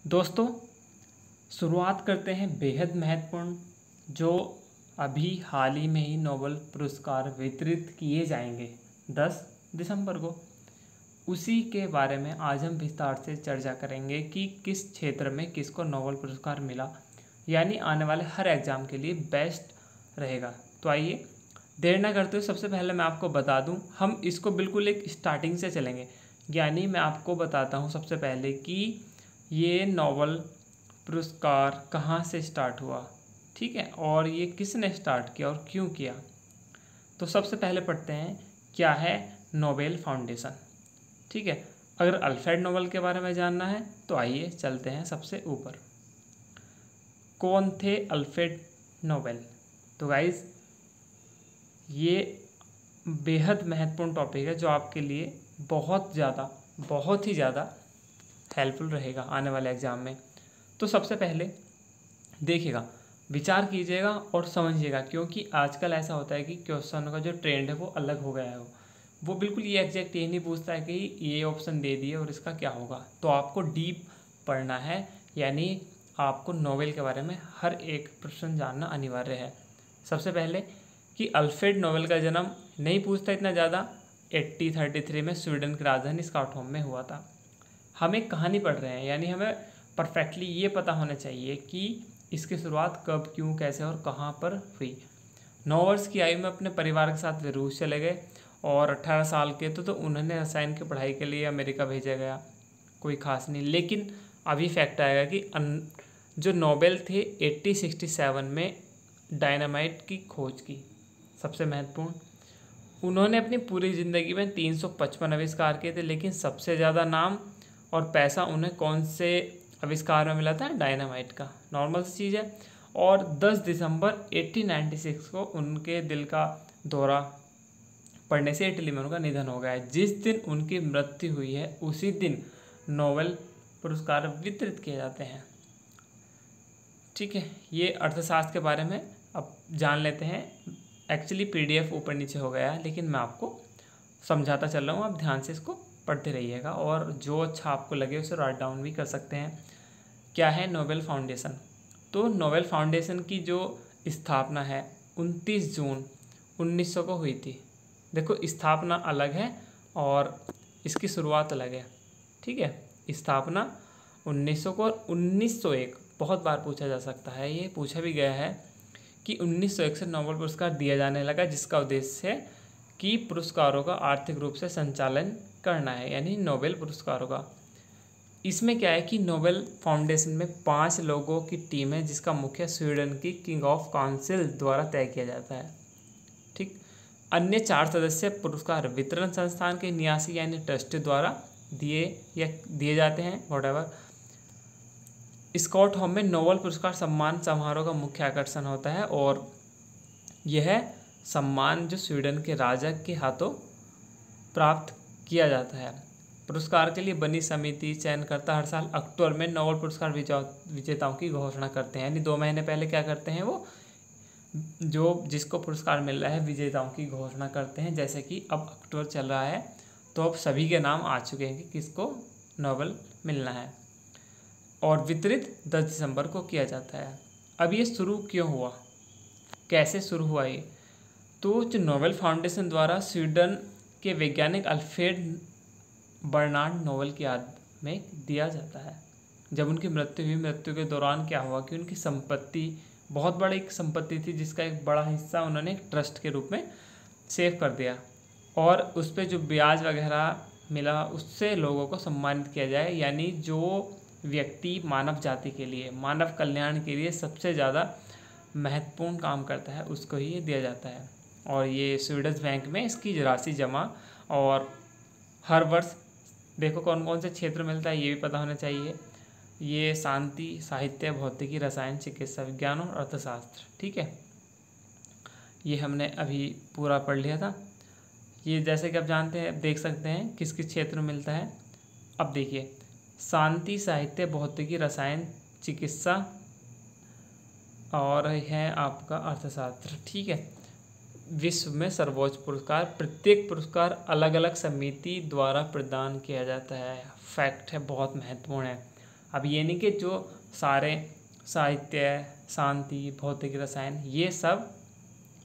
दोस्तों, शुरुआत करते हैं बेहद महत्वपूर्ण जो अभी हाल ही में ही नोबेल पुरस्कार वितरित किए जाएंगे 10 दिसंबर को। उसी के बारे में आज हम विस्तार से चर्चा करेंगे कि किस क्षेत्र में किसको नोबेल पुरस्कार मिला, यानी आने वाले हर एग्ज़ाम के लिए बेस्ट रहेगा। तो आइए देर ना करते हुए सबसे पहले मैं आपको बता दूं, हम इसको बिल्कुल एक स्टार्टिंग से चलेंगे। यानी मैं आपको बताता हूं सबसे पहले कि ये नोबेल पुरस्कार कहाँ से स्टार्ट हुआ, ठीक है, और ये किसने स्टार्ट किया और क्यों किया। तो सबसे पहले पढ़ते हैं क्या है नोबेल फाउंडेशन, ठीक है। अगर अल्फ्रेड नोबेल के बारे में जानना है तो आइए चलते हैं सबसे ऊपर। कौन थे अल्फ्रेड नोबेल? तो गाइज ये बेहद महत्वपूर्ण टॉपिक है जो आपके लिए बहुत ही ज़्यादा हेल्पफुल रहेगा आने वाले एग्ज़ाम में। तो सबसे पहले देखिएगा, विचार कीजिएगा और समझिएगा, क्योंकि आजकल ऐसा होता है कि क्वेश्चन का जो ट्रेंड है वो अलग हो गया है। वो बिल्कुल ये एग्जैक्ट ये नहीं पूछता है कि ये ऑप्शन दे दिए और इसका क्या होगा। तो आपको डीप पढ़ना है, यानी आपको नोबेल के बारे में हर एक प्रश्न जानना अनिवार्य है। सबसे पहले कि अल्फ्रेड नोबेल का जन्म नहीं पूछता इतना ज़्यादा, 1833 में स्वीडन की राजधानी स्टॉकहोम में हुआ था। हम एक कहानी पढ़ रहे हैं, यानी हमें परफेक्टली ये पता होना चाहिए कि इसकी शुरुआत कब, क्यों, कैसे और कहाँ पर हुई। 9 वर्ष की आयु में अपने परिवार के साथ वे रूस चले गए और 18 साल के तो उन्होंने रसायन की पढ़ाई के लिए अमेरिका भेजा गया। कोई खास नहीं, लेकिन अभी फैक्ट आएगा कि जो नोबेल थे 1867 में डायनामाइट की खोज की, सबसे महत्वपूर्ण। उन्होंने अपनी पूरी ज़िंदगी में 355 आविष्कार किए थे, लेकिन सबसे ज़्यादा नाम और पैसा उन्हें कौन से आविष्कार में मिला था? डायनामाइट का। नॉर्मल सी चीज़ है। और 10 दिसंबर 1896 को उनके दिल का दौरा पड़ने से इटली में उनका निधन हो गया है। जिस दिन उनकी मृत्यु हुई है उसी दिन नोबेल पुरस्कार वितरित किए जाते हैं, ठीक है। ये अर्थशास्त्र के बारे में अब जान लेते हैं। एक्चुअली PDF ऊपर नीचे हो गया है, लेकिन मैं आपको समझाता चल रहा हूँ, आप ध्यान से इसको पढ़ते रहिएगा और जो अच्छा आपको लगे उसे राइट डाउन भी कर सकते हैं। क्या है नोबेल फाउंडेशन? तो नोबेल फाउंडेशन की जो स्थापना है 29 जून 1900 को हुई थी। देखो, स्थापना अलग है और इसकी शुरुआत अलग है, ठीक है। स्थापना 1900 को और 1901 बहुत बार पूछा जा सकता है, ये पूछा भी गया है कि 1901 से नोबेल पुरस्कार दिया जाने लगा, जिसका उद्देश्य है कि पुरस्कारों का आर्थिक रूप से संचालन करना है, यानी नोबेल पुरस्कारों का। इसमें क्या है कि नोबेल फाउंडेशन में 5 लोगों की टीम है, जिसका मुख्य स्वीडन की किंग ऑफ काउंसिल द्वारा तय किया जाता है, ठीक। अन्य 4 सदस्य पुरस्कार वितरण संस्थान के न्यासी यानी ट्रस्टी द्वारा दिए जाते हैं, व्हाटएवर। स्टॉकहोम में नोबेल पुरस्कार सम्मान समारोह का मुख्य आकर्षण होता है और यह सम्मान जो स्वीडन के राजा के हाथों प्राप्त किया जाता है। पुरस्कार के लिए बनी समिति चयनकर्ता हर साल अक्टूबर में नोबेल पुरस्कार विजेताओं की घोषणा करते हैं, यानी 2 महीने पहले क्या करते हैं, वो जो जिसको पुरस्कार मिल रहा है विजेताओं की घोषणा करते हैं। जैसे कि अब अक्टूबर चल रहा है तो अब सभी के नाम आ चुके हैं कि किसको नोबेल मिलना है, और वितरित 10 दिसंबर को किया जाता है। अब ये शुरू क्यों हुआ, कैसे शुरू हुआ ये? तो जो नोबेल फाउंडेशन द्वारा स्वीडन के वैज्ञानिक अल्फ्रेड बर्नार्ड नोबेल की याद में दिया जाता है। जब उनकी मृत्यु हुई, मृत्यु के दौरान क्या हुआ कि उनकी संपत्ति बहुत बड़ी एक संपत्ति थी, जिसका एक बड़ा हिस्सा उन्होंने एक ट्रस्ट के रूप में सेव कर दिया, और उस पर जो ब्याज वगैरह मिला उससे लोगों को सम्मानित किया जाए, यानी जो व्यक्ति मानव जाति के लिए, मानव कल्याण के लिए सबसे ज़्यादा महत्वपूर्ण काम करता है उसको ही ये दिया जाता है। और ये स्वीडिश बैंक में इसकी राशि जमा, और हर वर्ष देखो कौन कौन से क्षेत्र मिलता है ये भी पता होना चाहिए। ये शांति, साहित्य, भौतिकी, रसायन, चिकित्सा विज्ञान और अर्थशास्त्र, ठीक है। ये हमने अभी पूरा पढ़ लिया था। ये जैसे कि आप जानते हैं, देख सकते हैं किस किस क्षेत्र में मिलता है। अब देखिए, शांति, साहित्य, भौतिकी, रसायन, चिकित्सा और है आपका अर्थशास्त्र, ठीक है। विश्व में सर्वोच्च पुरस्कार, प्रत्येक पुरस्कार अलग अलग समिति द्वारा प्रदान किया जाता है। फैक्ट है, बहुत महत्वपूर्ण है। अब ये नहीं कि जो सारे साहित्य, शांति, भौतिक, रसायन ये सब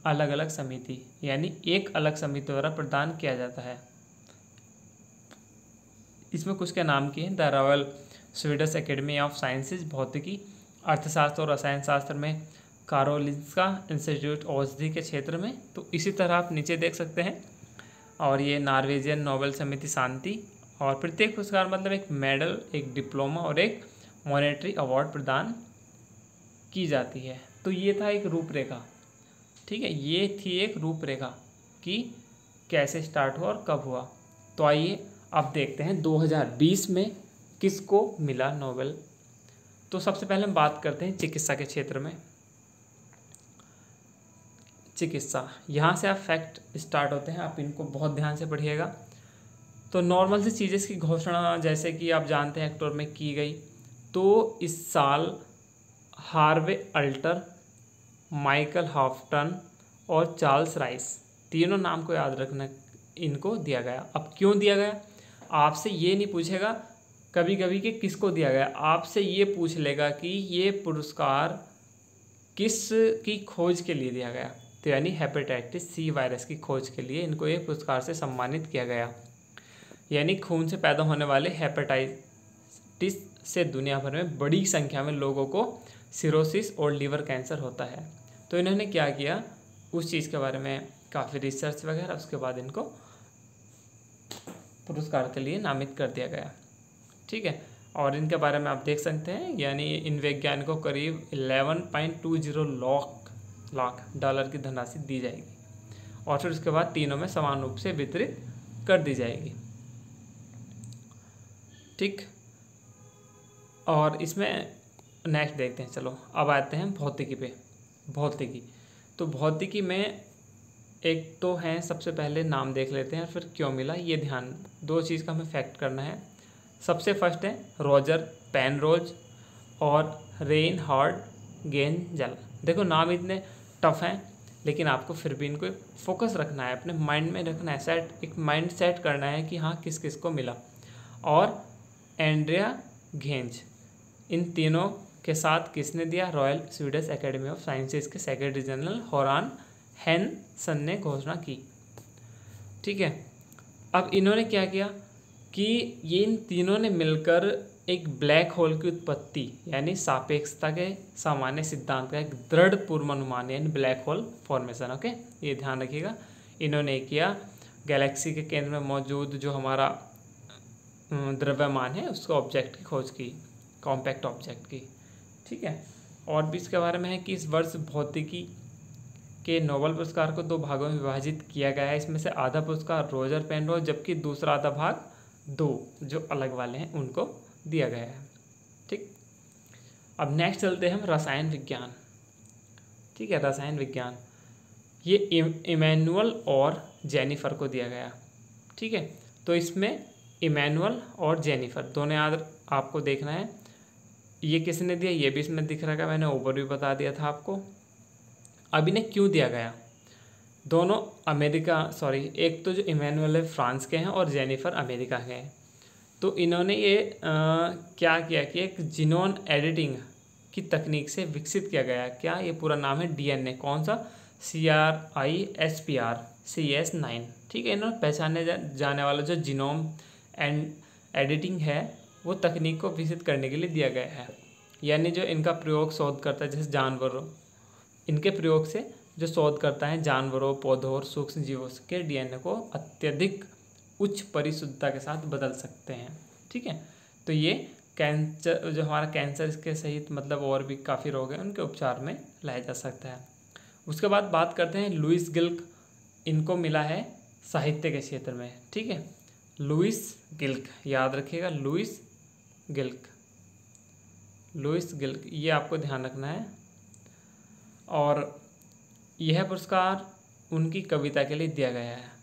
अलग अलग समिति यानी एक अलग समिति द्वारा प्रदान किया जाता है। इसमें कुछ के नाम किए हैं, the royal Swedish academy of sciences भौतिकी, अर्थशास्त्र और रसायन शास्त्र में कारोलिंस्का इंस्टीट्यूट औषधि के क्षेत्र में। तो इसी तरह आप नीचे देख सकते हैं। और ये नॉर्वेजियन नोबेल समिति शांति, और प्रत्येक पुरस्कार मतलब एक मेडल, एक डिप्लोमा और एक मॉनेटरी अवार्ड प्रदान की जाती है। तो ये था एक रूपरेखा, ठीक है, ये थी एक रूपरेखा कि कैसे स्टार्ट हुआ और कब हुआ। तो आइए अब देखते हैं 2020 में किसको मिला नोबेल। तो सबसे पहले हम बात करते हैं चिकित्सा के क्षेत्र में। चिकित्सा, यहाँ से आप फैक्ट स्टार्ट होते हैं, आप इनको बहुत ध्यान से पढ़िएगा। तो नॉर्मल सी चीज़ें की घोषणा जैसे कि आप जानते हैं अक्टूबर में की गई। तो इस साल हार्वे अल्टर, माइकल हॉफ्टन और चार्ल्स राइस, तीनों नाम को याद रखना, इनको दिया गया। अब क्यों दिया गया, आपसे ये नहीं पूछेगा कभी कभी कि किसको दिया गया, आपसे ये पूछ लेगा कि ये पुरस्कार किस की खोज के लिए दिया गया। तो यानी हेपेटाइटिस सी वायरस की खोज के लिए इनको ये पुरस्कार से सम्मानित किया गया। यानी खून से पैदा होने वाले हेपेटाइटिस से दुनिया भर में बड़ी संख्या में लोगों को सिरोसिस और लीवर कैंसर होता है। तो इन्होंने क्या किया, उस चीज़ के बारे में काफ़ी रिसर्च वगैरह, उसके बाद इनको पुरस्कार के लिए नामित कर दिया गया, ठीक है। और इनके बारे में आप देख सकते हैं, यानी इन वैज्ञानिकों को करीब 11.20 लाख डॉलर की धनराशि दी जाएगी और फिर उसके बाद तीनों में समान रूप से वितरित कर दी जाएगी, ठीक। और इसमें नेक्स्ट देखते हैं, चलो अब आते हैं भौतिकी पे। भौतिकी, तो भौतिकी में एक तो हैं, सबसे पहले नाम देख लेते हैं फिर क्यों मिला, ये ध्यान, दो चीज़ का हमें फैक्ट करना है। सबसे फर्स्ट है रॉजर पेनरोज और रेनहार्ड गेंजल। देखो नाम इतने टफ हैं, लेकिन आपको फिर भी इनको फोकस रखना है, अपने माइंड में रखना है, एक माइंड सेट करना है कि हाँ किस किस को मिला। और एंड्रिया घेंज, इन तीनों के साथ किसने दिया, royal Swedish academy of sciences के सेक्रेटरी जनरल होरान हेनसन ने घोषणा की, ठीक है। अब इन्होंने क्या किया कि ये इन तीनों ने मिलकर एक ब्लैक होल की उत्पत्ति यानी सापेक्षता के सामान्य सिद्धांत का एक दृढ़ पूर्वानुमान यानी ब्लैक होल फॉर्मेशन, ओके, ये ध्यान रखिएगा। इन्होंने किया गैलेक्सी के केंद्र में मौजूद जो हमारा द्रव्यमान है उसको ऑब्जेक्ट की खोज की, कॉम्पैक्ट ऑब्जेक्ट की, ठीक है। और भी इसके बारे में है कि इस वर्ष भौतिकी के नोबेल पुरस्कार को 2 भागों में विभाजित किया गया है। इसमें से आधा पुरस्कार रॉजर पेनरोज, जबकि दूसरा आधा भाग 2 जो अलग वाले हैं उनको दिया गया है, ठीक। अब नेक्स्ट चलते हैं हम रसायन विज्ञान, ठीक है। रसायन विज्ञान, ये इमैनुअल और जेनिफर को दिया गया, ठीक है। तो इसमें इमैनुअल और जेनिफर दोनों याद आपको देखना है। ये किसने दिया, ये भी इसमें दिख रहा है, मैंने ओवरव्यू बता दिया था आपको। अब इन्हें क्यों दिया गया, दोनों एक तो जो इमैनुअल है फ्रांस के हैं और जेनिफर अमेरिका के हैं। तो इन्होंने ये क्या किया कि एक जीनोम एडिटिंग की तकनीक से विकसित किया गया, क्या ये पूरा नाम है डीएनए, कौन सा, CRISPR CS9, ठीक है। इन्होंने पहचाने जाने वाला जो जीनोम एडिटिंग है वो तकनीक को विकसित करने के लिए दिया गया है। यानी जो इनका प्रयोग शोधकर्ता जैसे जानवरों, इनके प्रयोग से जो शोधकर्ता हैं जानवरों, पौधों और सूक्ष्म जीवों के डीएनए को अत्यधिक उच्च परिशुद्धता के साथ बदल सकते हैं, ठीक है। तो ये कैंसर, जो हमारा कैंसर इसके सहित मतलब और भी काफ़ी रोग हैं उनके उपचार में लाया जा सकता है। उसके बाद बात करते हैं लुईस गिल्क, इनको मिला है साहित्य के क्षेत्र में, ठीक है। लुईस गिल्क याद रखिएगा, लुईस गिल्क ये आपको ध्यान रखना है। और यह पुरस्कार उनकी कविता के लिए दिया गया है।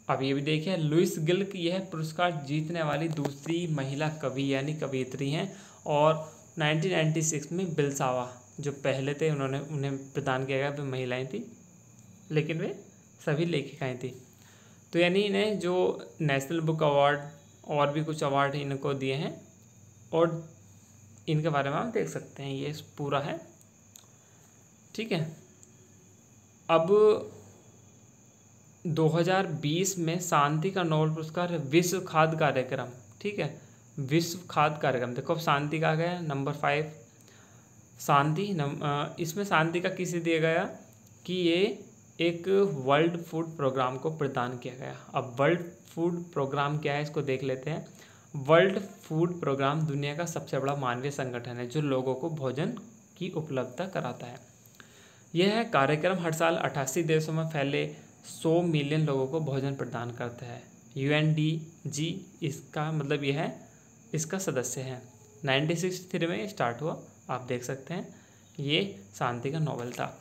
अब ये भी देखिए, लुईस गिल्क यह पुरस्कार जीतने वाली दूसरी महिला कवि यानी कवयित्री हैं। और 1996 में बिलसावा जो पहले थे उन्हें प्रदान किया गया, वे महिलाएं थी लेकिन वे सभी लेखिकाएं थी। तो यानी इन्हें जो नेशनल बुक अवार्ड और भी कुछ अवार्ड इनको दिए हैं और इनके बारे में आप देख सकते हैं, ये पूरा है। ठीक है, अब 2020 में शांति का नोबेल पुरस्कार विश्व खाद्य कार्यक्रम। ठीक है, विश्व खाद्य कार्यक्रम, देखो अब शांति का आ गया नंबर 5 शांति। इसमें शांति का किसे दिया गया कि ये एक वर्ल्ड फूड प्रोग्राम को प्रदान किया गया। अब वर्ल्ड फूड प्रोग्राम क्या है इसको देख लेते हैं। वर्ल्ड फूड प्रोग्राम दुनिया का सबसे बड़ा मानवीय संगठन है जो लोगों को भोजन की उपलब्धता कराता है। यह कार्यक्रम हर साल 88 देशों में फैले 100 मिलियन लोगों को भोजन प्रदान करता है। UNDG इसका मतलब यह है, इसका सदस्य है। 1963 में ये स्टार्ट हुआ, आप देख सकते हैं। ये शांति का नोबेल था।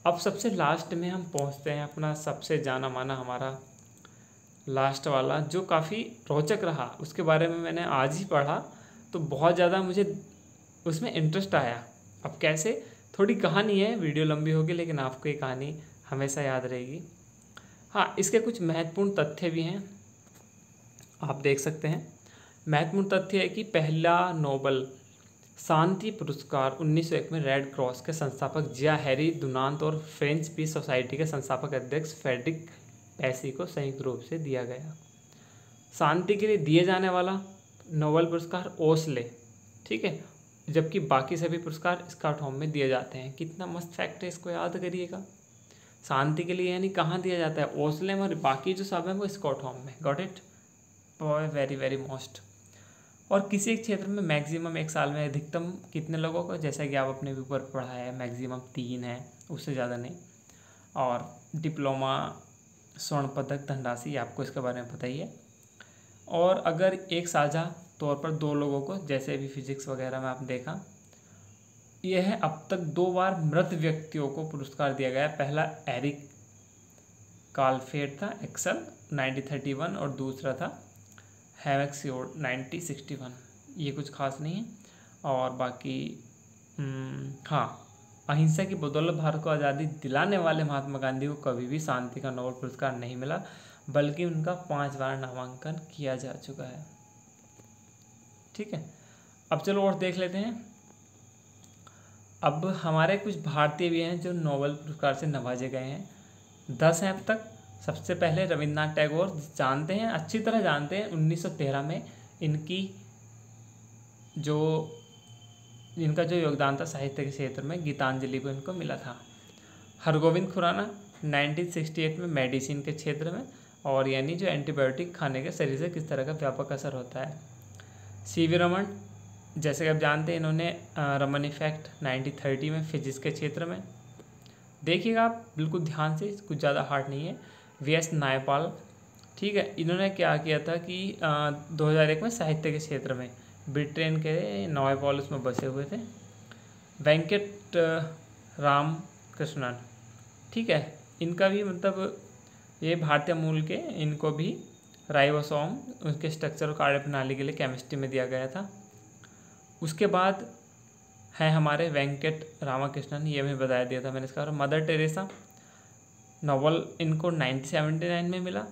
अब सबसे लास्ट में हम पहुंचते हैं, अपना सबसे जाना माना हमारा लास्ट वाला जो काफ़ी रोचक रहा, उसके बारे में मैंने आज ही पढ़ा तो बहुत ज़्यादा मुझे उसमें इंटरेस्ट आया। अब कैसे, थोड़ी कहानी है, वीडियो लंबी होगी लेकिन आपको ये कहानी हमेशा याद रहेगी। हाँ, इसके कुछ महत्वपूर्ण तथ्य भी हैं, आप देख सकते हैं। महत्वपूर्ण तथ्य है कि पहला नोबेल शांति पुरस्कार 1901 में रेड क्रॉस के संस्थापक जिया हैरी डुनांत और फ्रेंच पीस सोसाइटी के संस्थापक अध्यक्ष फ्रेडरिक पैसी को संयुक्त रूप से दिया गया। शांति के लिए दिए जाने वाला नोबेल पुरस्कार ओस्ले। ठीक है, जबकि बाकी सभी पुरस्कार स्टॉकहोम में दिए जाते हैं। कितना मस्त फैक्ट है, इसको याद करिएगा। शांति के लिए यानी कहाँ दिया जाता है, ओस्ले में, और बाकी जो सब है वो स्टॉकहोम में। Got it, very very most. और किसी एक क्षेत्र में मैक्सिमम एक साल में अधिकतम कितने लोगों को, जैसा कि आप अपने ऊपर पढ़ा है, मैक्सिमम 3 है, उससे ज़्यादा नहीं। और डिप्लोमा, स्वर्ण पदक, धनराशि, आपको इसके बारे में पता ही है। और अगर एक साझा तौर पर 2 लोगों को, जैसे भी फिजिक्स वगैरह में आप देखा, यह अब तक 2 बार मृत व्यक्तियों को पुरस्कार दिया गया। पहला एरिक कालफेट था, एक्सेल 1931, और दूसरा था हैमक्सियोड 1961। ये कुछ खास नहीं है। और बाकी हाँ, अहिंसा की बदौलत भारत को आज़ादी दिलाने वाले महात्मा गांधी को कभी भी शांति का नोबेल पुरस्कार नहीं मिला, बल्कि उनका 5 बार नामांकन किया जा चुका है। ठीक है, अब चलो और देख लेते हैं। अब हमारे कुछ भारतीय भी हैं जो नोबेल पुरस्कार से नवाजे गए हैं। 10 हैं अब तक। सबसे पहले रविन्द्रनाथ टैगोर, जानते हैं, अच्छी तरह जानते हैं। 1913 में इनका जो योगदान था साहित्य के क्षेत्र में, गीतांजलि को इनको मिला था। हरगोविंद खुराना 1968 में मेडिसिन के क्षेत्र में, और यानी जो एंटीबायोटिक खाने के शरीर से किस तरह का व्यापक असर होता है। CV रमन, जैसे कि आप जानते हैं, इन्होंने रमन इफेक्ट 1930 में फिजिक्स के क्षेत्र में। देखिएगा आप बिल्कुल ध्यान से, कुछ ज़्यादा हार्ड नहीं है। VS नायपाल, ठीक है, इन्होंने क्या किया था कि 2001 में साहित्य के क्षेत्र में, ब्रिटेन के नायपाल उसमें बसे हुए थे। वेंकट राम कृष्णन, ठीक है, इनका भी मतलब ये भारतीय मूल के, इनको भी राइबोसोम उसके स्ट्रक्चर और कार्यप्रणाली के लिए केमिस्ट्री में दिया गया था। उसके बाद है हमारे वेंकट रामाकृष्णन, ये मैं बताया दिया था मैंने इसका। और मदर टेरेसा, नोबेल इनको 1979 में मिला।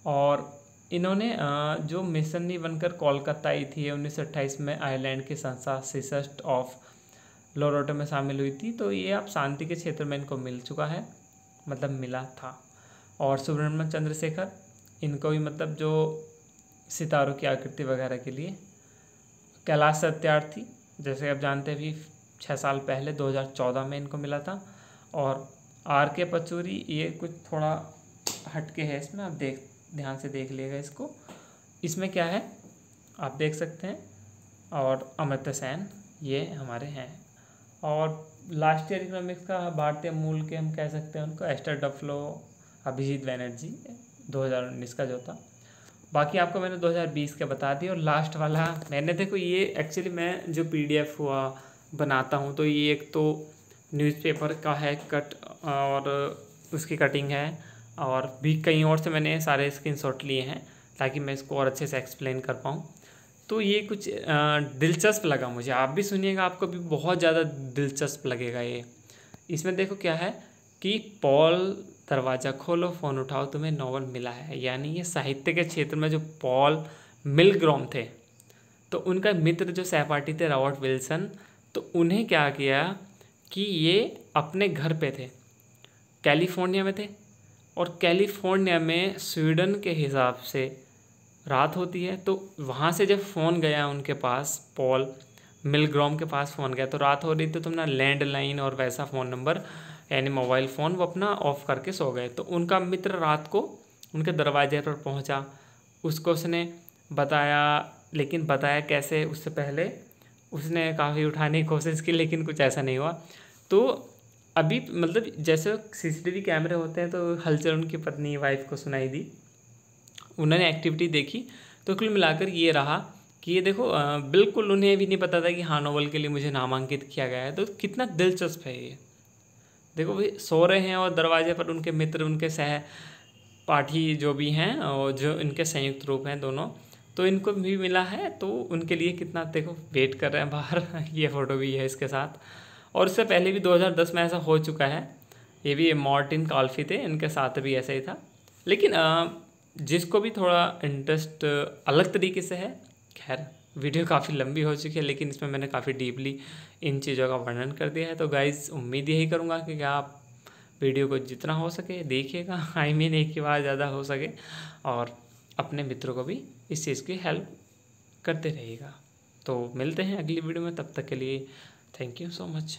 और इन्होंने जो मिशनरी बनकर कोलकाता आई थी 1928 में, आयरलैंड की संस्था सिस्टर्स ऑफ लोरेटो में शामिल हुई थी। तो ये अब शांति के क्षेत्र में इनको मिल चुका है, मतलब मिला था। और सुब्रमण्यम चंद्रशेखर, इनको भी मतलब जो सितारों की आकृति वगैरह के लिए। कैलाश सत्यार्थी, जैसे आप जानते हैं, अभी 6 साल पहले 2014 में इनको मिला था। और RK पचौरी, ये कुछ थोड़ा हटके है इसमें, आप ध्यान से देख लीजिएगा इसको। इसमें क्या है आप देख सकते हैं। और अमर्त्य सेन, ये हमारे हैं। और लास्ट ईयर इकोनॉमिक्स का भारतीय मूल के हम कह सकते हैं उनको, एस्टर डफलो, अभिजीत बनर्जी, 2019 का जो था। बाकी आपको मैंने 2020 के बता दिया। और लास्ट वाला मैंने, देखो ये एक्चुअली मैं जो PDF हुआ बनाता हूँ, तो ये एक तो न्यूज़पेपर का है कट, और उसकी कटिंग है, और भी कहीं और से मैंने सारे स्क्रीनशॉट लिए हैं ताकि मैं इसको और अच्छे से एक्सप्लेन कर पाऊँ। तो ये कुछ दिलचस्प लगा मुझे, आप भी सुनिएगा, आपको भी बहुत ज़्यादा दिलचस्प लगेगा ये। इसमें देखो क्या है कि पॉल दरवाज़ा खोलो, फ़ोन उठाओ, तुम्हें नोबेल मिला है। यानी ये साहित्य के क्षेत्र में जो पॉल मिलग्रॉम थे। तो उनका मित्र जो सहपाठी थे रॉबर्ट विल्सन, तो उन्हें क्या किया कि ये अपने घर पे थे, कैलिफोर्निया में थे, और कैलिफोर्निया में स्वीडन के हिसाब से रात होती है। तो वहाँ से जब फ़ोन गया उनके पास, पॉल मिलग्रॉम के पास फ़ोन गया, तो रात हो रही थी, तो अपना लैंडलाइन और वैसा फ़ोन नंबर यानी मोबाइल फ़ोन वो अपना ऑफ़ करके सो गए। तो उनका मित्र रात को उनके दरवाजे पर पहुंचा, उसको उसने बताया, लेकिन बताया कैसे, उससे पहले उसने काफ़ी उठाने की कोशिश की लेकिन कुछ ऐसा नहीं हुआ। तो अभी मतलब जैसे सीसीटीवी कैमरे होते हैं, तो हलचल उनकी पत्नी वाइफ को सुनाई दी, उन्होंने एक्टिविटी देखी। तो कुल मिलाकर ये रहा कि ये देखो बिल्कुल उन्हें भी नहीं पता था कि हाँ नोबेल के लिए मुझे नामांकित किया गया है। तो कितना दिलचस्प है ये। देखो भाई सो रहे हैं और दरवाजे पर उनके मित्र, उनके सह पाठी जो भी हैं और जो इनके संयुक्त रूप हैं दोनों, तो इनको भी मिला है। तो उनके लिए कितना देखो वेट कर रहे हैं बाहर ये फ़ोटो भी है इसके साथ। और इससे पहले भी 2010 में ऐसा हो चुका है। ये भी मार्टिन काल्फी थे, इनके साथ भी ऐसा ही था। लेकिन जिसको भी थोड़ा इंटरेस्ट अलग तरीके से है, खैर वीडियो काफ़ी लंबी हो चुकी है लेकिन इसमें मैंने काफ़ी डीपली इन चीज़ों का वर्णन कर दिया है। तो गाइज़ उम्मीद यही करूँगा कि आप वीडियो को जितना हो सके देखिएगा, आई मीन एक की बार ज़्यादा हो सके, और अपने मित्रों को भी इस चीज़ की हेल्प करते रहिएगा। तो मिलते हैं अगली वीडियो में, तब तक के लिए थैंक यू सो मच।